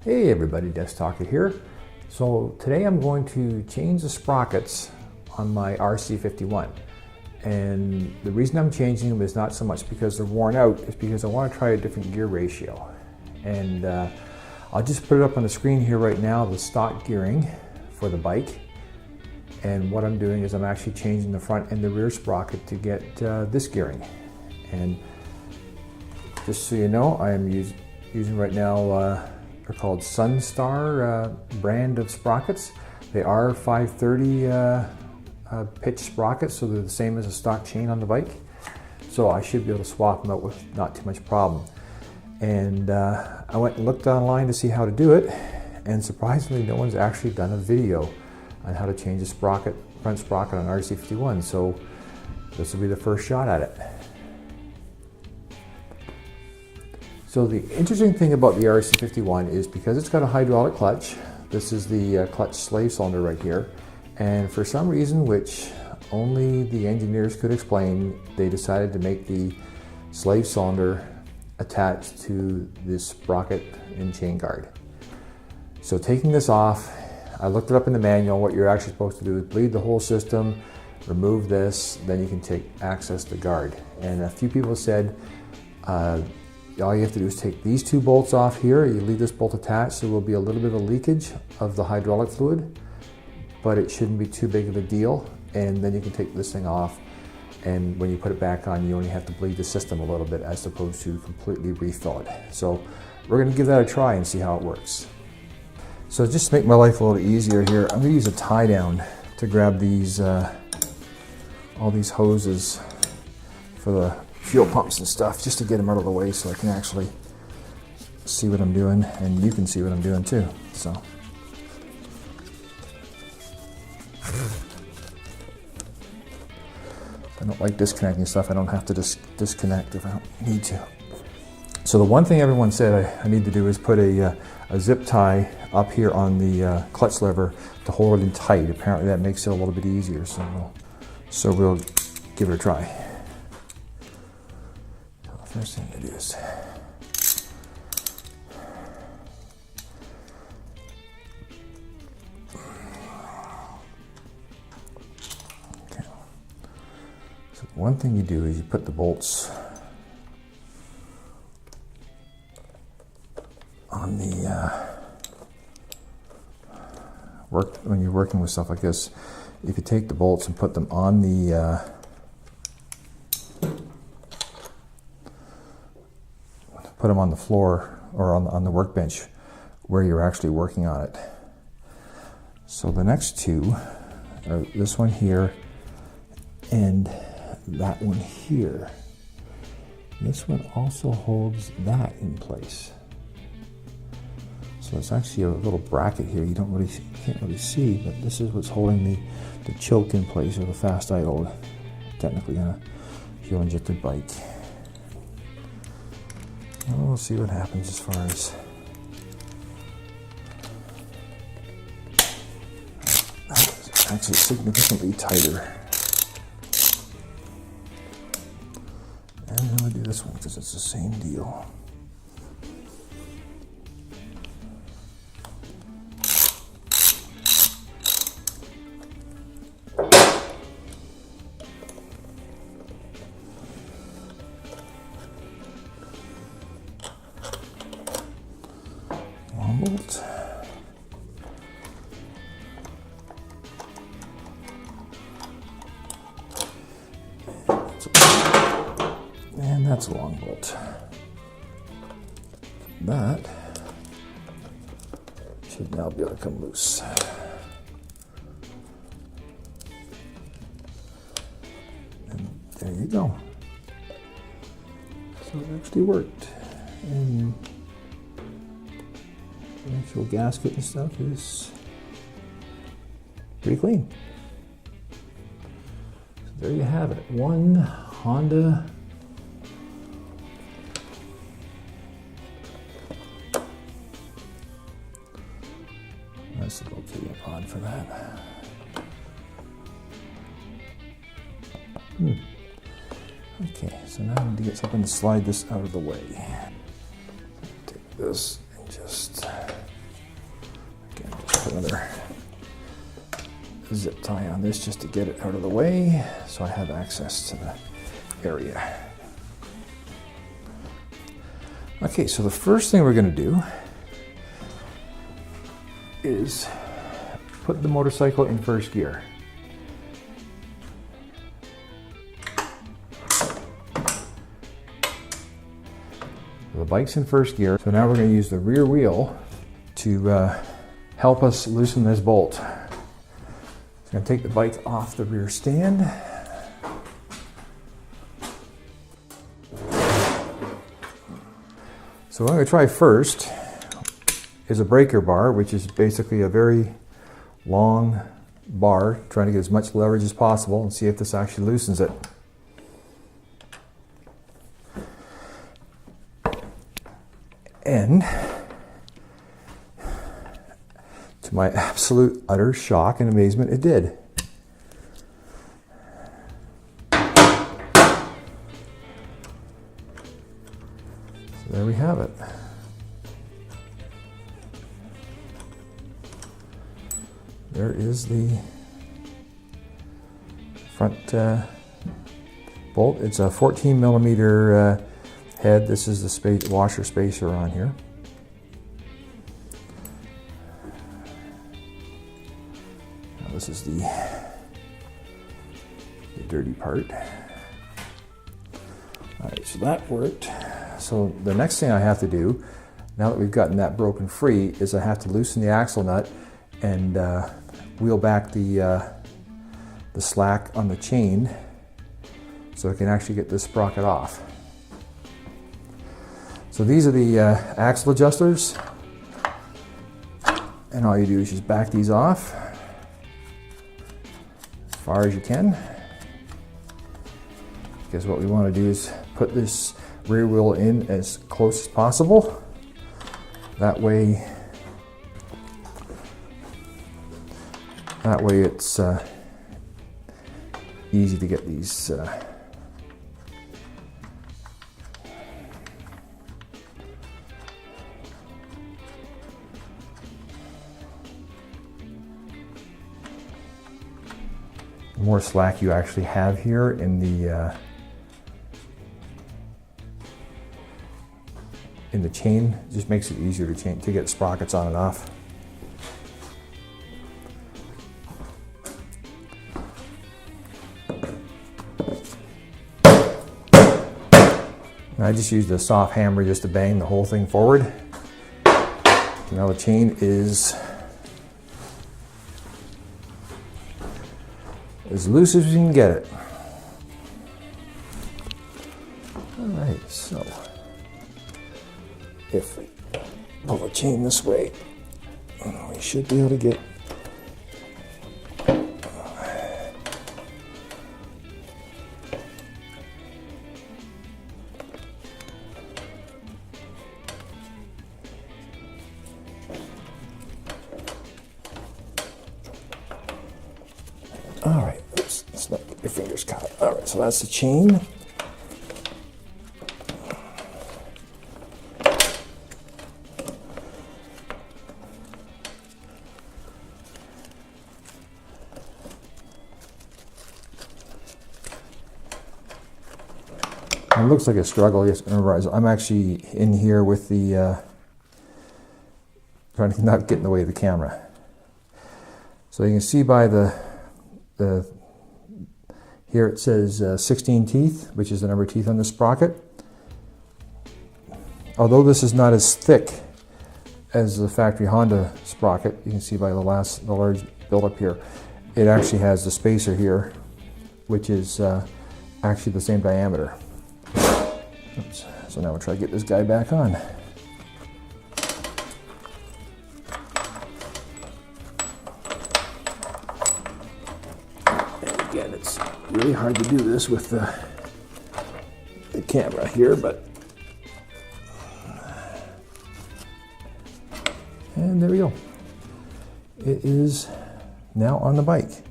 Hey everybody, DeathsTalker here. So today I'm going to change the sprockets on my RC51. And the reason I'm changing them is not so much because they're worn out, it's because I want to try a different gear ratio. And I'll just put it up on the screen here right now, the stock gearing for the bike. And what I'm doing is I'm actually changing the front and the rear sprocket to get this gearing. And just so you know, I am using right now they're called Sunstar brand of sprockets. They are 530 pitch sprockets, so they're the same as a stock chain on the bike. So I should be able to swap them out with not too much problem. And I went and looked online to see how to do it, and surprisingly no one's actually done a video on how to change the sprocket, front sprocket on RC51, so this will be the first shot at it. So the interesting thing about the RC51 is because it's got a hydraulic clutch, this is the clutch slave cylinder right here, and for some reason which only the engineers could explain, they decided to make the slave cylinder attached to this sprocket and chain guard. So taking this off, I looked it up in the manual. What you're actually supposed to do is bleed the whole system, remove this, then you can access the guard. And a few people said, all you have to do is take these two bolts off here, you leave this bolt attached, so there will be a little bit of leakage of the hydraulic fluid, but it shouldn't be too big of a deal, and then you can take this thing off, and when you put it back on, you only have to bleed the system a little bit as opposed to completely refill it. So we're going to give that a try and see how it works. So just to make my life a little easier here, I'm going to use a tie down to grab these, all these hoses for the fuel pumps and stuff, just to get them out of the way so I can actually see what I'm doing and you can see what I'm doing too. So I don't like disconnecting stuff. I don't have to disconnect if I don't need to. So the one thing everyone said I need to do is put a zip tie up here on the clutch lever to hold it in tight. Apparently that makes it a little bit easier, so we'll give it a try. First thing to do is okay. So one thing you do is you put the bolts on the when you're working with stuff like this. If you take the bolts and put them on the put them on the floor or on the workbench where you're actually working on it. So the next two are this one here and that one here. This one also holds that in place. So it's actually a little bracket here you can't really see, but this is what's holding the choke in place, or the fast idle, technically on a fuel injected bike. We'll see what happens as far as that's actually significantly tighter. And I'm going to do this one because it's the same deal. Bolt. And that's a long bolt. That should now be able to come loose. And there you go. So it actually worked. And the actual gasket and stuff is pretty clean. So there you have it. One Honda that's the locating pod for that. Okay, so now I need to get something to slide this out of the way. Take this and just put another zip tie on this just to get it out of the way so I have access to the area. Okay, so the first thing we're going to do is put the motorcycle in first gear. The bike's in first gear, so now we're going to use the rear wheel to help us loosen this bolt. So I'm going to take the bike off the rear stand. So what I'm going to try first is a breaker bar, which is basically a very long bar, trying to get as much leverage as possible and see if this actually loosens it. And to my absolute utter shock and amazement, it did. So there we have it. There is the front bolt. It's a 14 millimeter head. This is the washer spacer on here. Now this is the dirty part. All right, so that worked. So the next thing I have to do, now that we've gotten that broken free, is I have to loosen the axle nut and wheel back the slack on the chain so I can actually get this sprocket off. So these are the axle adjusters, and all you do is just back these off as far as you can, because what we want to do is put this rear wheel in as close as possible. That way it's easy to get these the more slack you actually have here in the chain, just makes it easier to get sprockets on and off. And I just used a soft hammer just to bang the whole thing forward. Now the chain is as loose as we can get it. All right, so if we pull the chain this way, we should be able to get all right, let's not get your fingers caught. All right, so that's the chain. It looks like a struggle. Yes, remember, I'm actually in here with the trying to not get in the way of the camera. So you can see by the here it says 16 teeth, which is the number of teeth on the sprocket. Although this is not as thick as the factory Honda sprocket, you can see by the large buildup here, it actually has the spacer here, which is actually the same diameter. Oops. So now we'll try to get this guy back on. And again, it's really hard to do this with the camera here, but and there we go. It is now on the bike.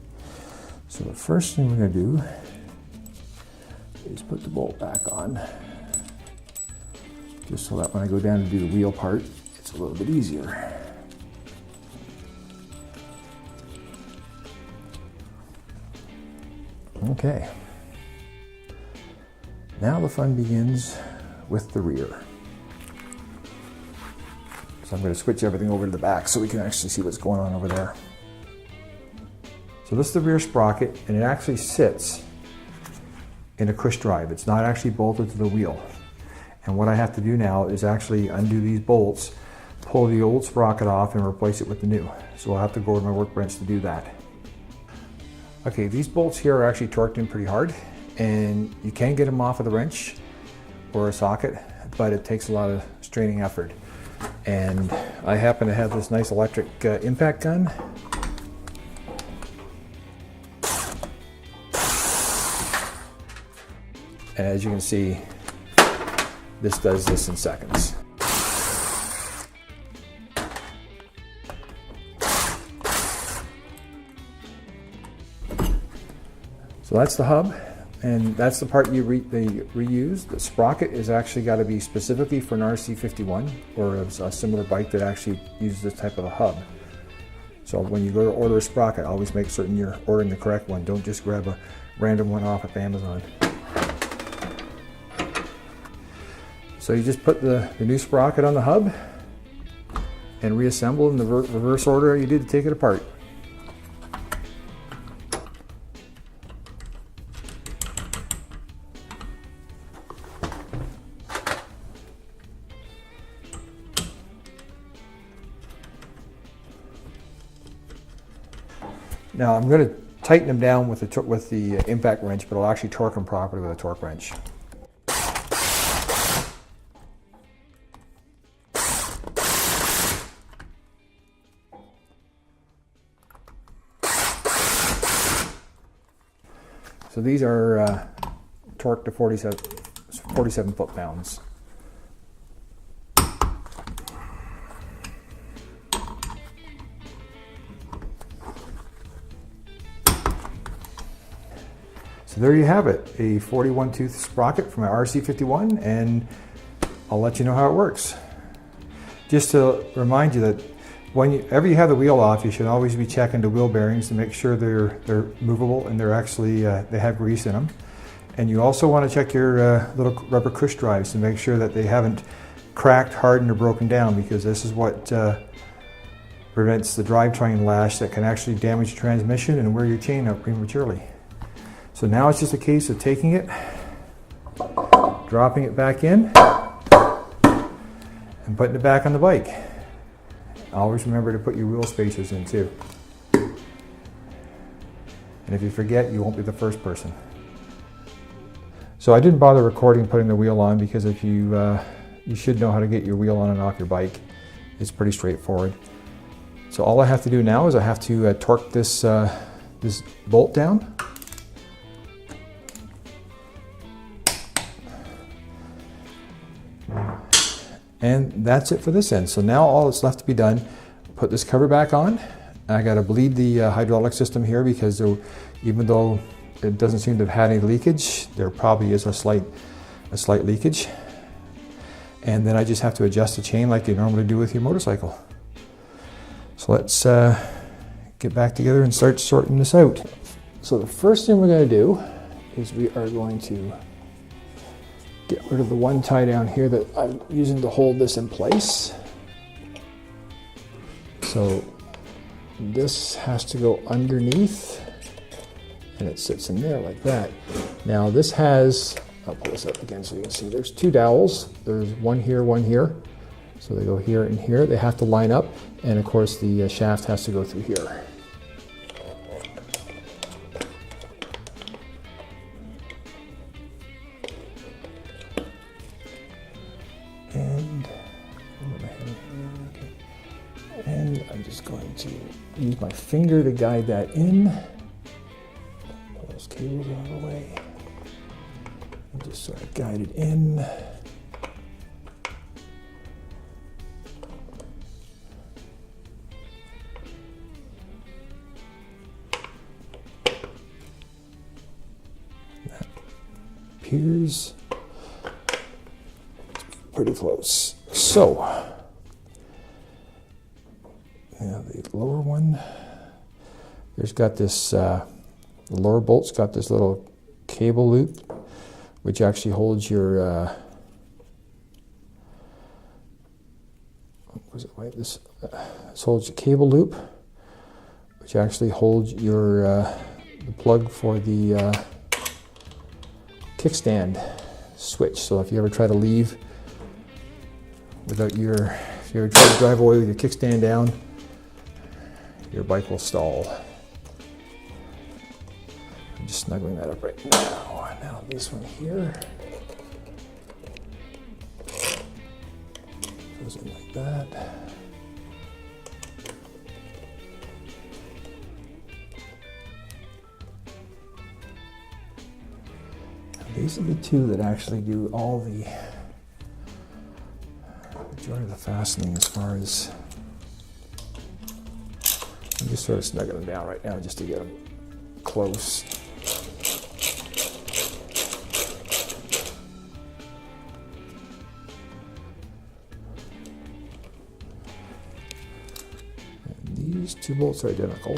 So the first thing we're going to do is put the bolt back on, just so that when I go down to do the wheel part, it's a little bit easier. Okay. Now the fun begins with the rear. So I'm going to switch everything over to the back so we can actually see what's going on over there. So this is the rear sprocket, and it actually sits in a cush drive. It's not actually bolted to the wheel. And what I have to do now is actually undo these bolts, pull the old sprocket off, and replace it with the new. So I'll have to go to my workbench to do that. Okay, these bolts here are actually torqued in pretty hard, and you can get them off with a wrench or a socket, but it takes a lot of straining effort. And I happen to have this nice electric impact gun. And as you can see, this does this in seconds. So that's the hub, and that's the part they reuse. The sprocket is actually got to be specifically for an RC51 or a similar bike that actually uses this type of a hub. So when you go to order a sprocket, always make certain you're ordering the correct one. Don't just grab a random one off of Amazon. So you just put the new sprocket on the hub and reassemble in the reverse order you did to take it apart. Now I'm going to tighten them down with the impact wrench, but I'll actually torque them properly with a torque wrench. So these are torqued to 47 foot-pounds. So there you have it, a 41 tooth sprocket from my RC51, and I'll let you know how it works. Just to remind you that whenever you have the wheel off, you should always be checking the wheel bearings to make sure they're movable and they're actually they have grease in them. And you also want to check your little rubber cush drives to make sure that they haven't cracked, hardened, or broken down, because this is what prevents the drivetrain lash that can actually damage the transmission and wear your chain out prematurely. So now it's just a case of taking it, dropping it back in, and putting it back on the bike. Always remember to put your wheel spacers in too. And if you forget, you won't be the first person. So I didn't bother recording putting the wheel on, because if you should know how to get your wheel on and off your bike. It's pretty straightforward. So all I have to do now is I have to torque this bolt down. And that's it for this end. So now all that's left to be done, put this cover back on. I got to bleed the hydraulic system here, because even though it doesn't seem to have had any leakage, there probably is a slight leakage. And then I just have to adjust the chain like you normally do with your motorcycle. So let's get back together and start sorting this out. So the first thing we're going to do is we are going to get rid of the one tie down here that I'm using to hold this in place. So this has to go underneath, and it sits in there like that. Now this has, I'll pull this up again so you can see, there's two dowels. There's one here. So they go here and here. They have to line up, and of course the shaft has to go through here. And I'm just going to use my finger to guide that in. Pull those cables out of the way. And just sort of guide it in. That appears pretty close. So, now the lower one, there's got this, the lower bolt's got this little cable loop, which actually holds your this holds the cable loop, which actually holds your the plug for the kickstand switch. So if you ever try to leave without if you ever try to drive away with your kickstand down, your bike will stall. I'm just snuggling that up right now. Now this one here goes in like that. These are the two that actually do all the majority of the fastening as far as. I'm just sort of snuggling them down right now just to get them close. And these two bolts are identical.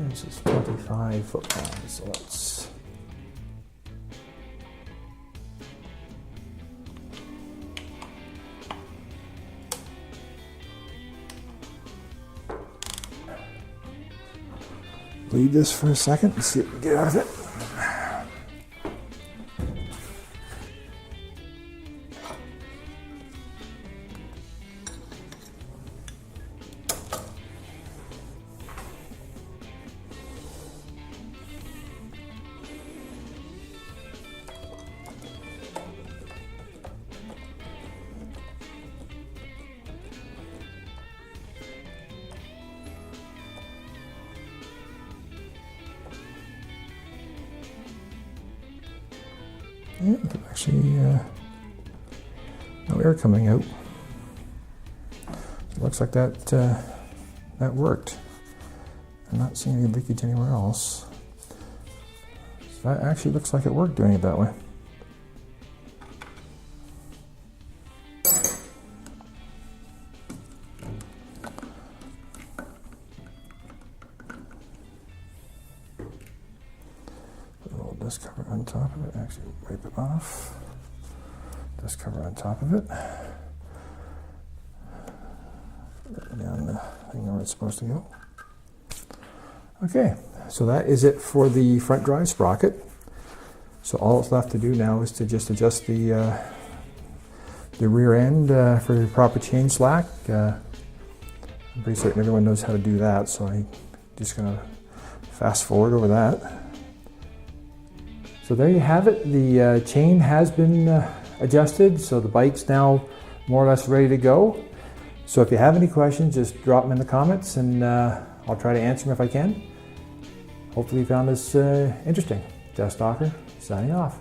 This is 25 foot-pounds, so let's leave this for a second and see what we can get out of it. Yeah, actually, no air coming out. It looks like that that worked. I'm not seeing any leakage anywhere else. So that actually looks like it worked doing it that way. Dust cover on top of it, actually wipe it off. Dust cover on top of it. Down the thing where it's supposed to go. Okay, so that is it for the front drive sprocket. So all that's left to do now is to just adjust the rear end for the proper chain slack. I'm pretty certain everyone knows how to do that, so I'm just going to fast forward over that. So there you have it. The chain has been adjusted, so the bike's now more or less ready to go. So if you have any questions, just drop them in the comments and I'll try to answer them if I can. Hopefully you found this interesting. DeathsStalker signing off.